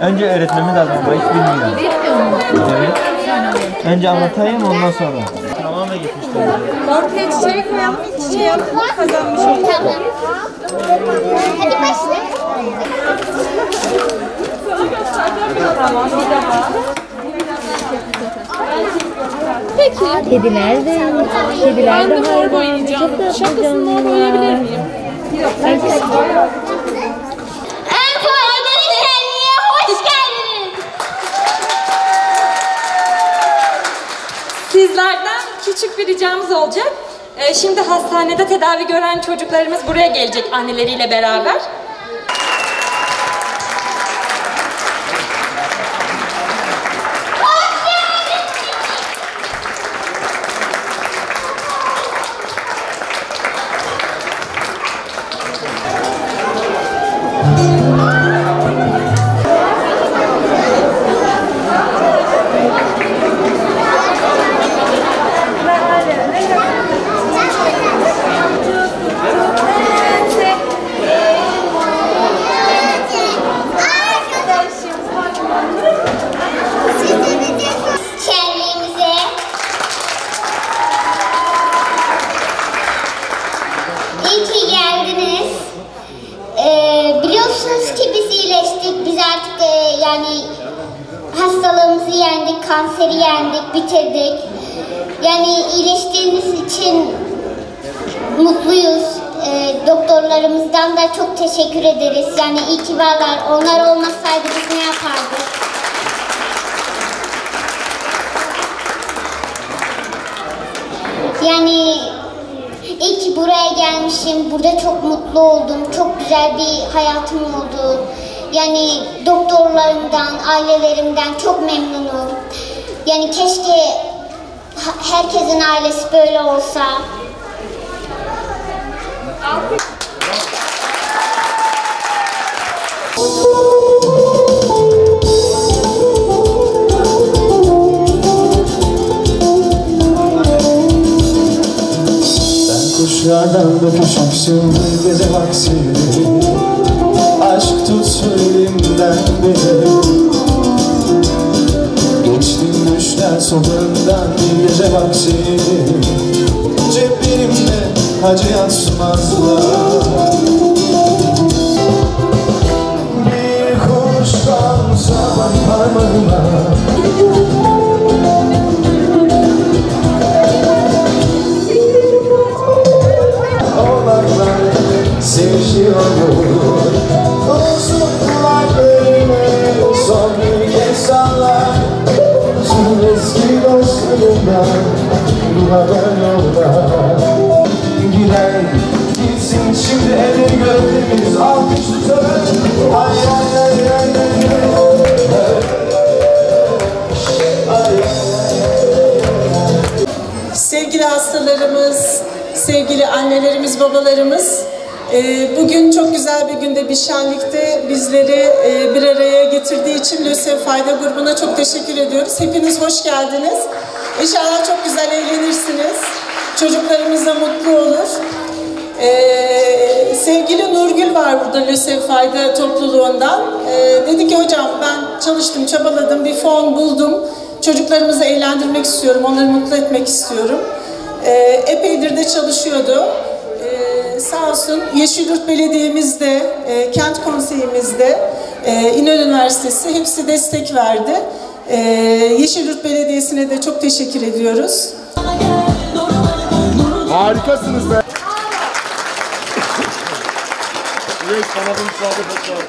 Önce öğretmemiz lazım ama hiç bilmiyorum. Evet. Önce anlatayım ondan sonra. Tamam ve gitmişler. Ortaya çiçek mi yapmış? Çiçeği yapmak kazanmış olduk. Hadi başla. Tamam, bir daha. Peki. Kediler de Ben de mor boyayacağım. Şapkasını mor boyayabilir miyim? Sizlerden küçük bir ricamız olacak. Şimdi hastanede tedavi gören çocuklarımız buraya gelecek anneleriyle beraber. İyi ki geldiniz. Biliyorsunuz ki biz iyileştik. Biz artık yani hastalığımızı yendik, kanseri yendik, bitirdik. Yani iyileştiğiniz için mutluyuz. Doktorlarımızdan da çok teşekkür ederiz. Yani iyi ki varlar. Onlar olmasaydı biz ne yapardık? Yani İyi ki buraya gelmişim, burada çok mutlu oldum, çok güzel bir hayatım oldu. Yani doktorlarımdan, ailelerimden çok memnunum. Yani keşke herkesin ailesi böyle olsa. Kuşlardan öpüşmüşsün gece vaksini. Aşk tut elimden beni. Geçtim düşler sokağından bir gece vaksini. Cebimde hacı yazmazlar. Bir kuştan sabah parmağına. Sevişiyor uzunlar önüme son bir kez sallar. Tüm eski dostlarımdan duvarlar yolda. Giden gitsin şimdi eli gönlümüz alkış tutar. Ay ay ay ay ay. Sevgili hastalarımız, sevgili annelerimiz, babalarımız, bugün çok güzel bir günde, bir şenlikte bizleri bir araya getirdiği için LÖSEV Fayda grubuna çok teşekkür ediyoruz. Hepiniz hoş geldiniz. İnşallah çok güzel eğlenirsiniz. Çocuklarımız da mutlu olur. Sevgili Nurgül var burada LÖSEV Fayda topluluğundan. Dedi ki hocam ben çalıştım, çabaladım, bir fon buldum. Çocuklarımızı eğlendirmek istiyorum, onları mutlu etmek istiyorum. Epeydir de çalışıyordu. Sağ olsun Yeşilyurt Belediye'mizde, Kent Konseyimizde, İnönü Üniversitesi hepsi destek verdi. Yeşilyurt Belediyesi'ne de çok teşekkür ediyoruz. Harikasınız be. Evet, bana bir müsaade bekliyorum.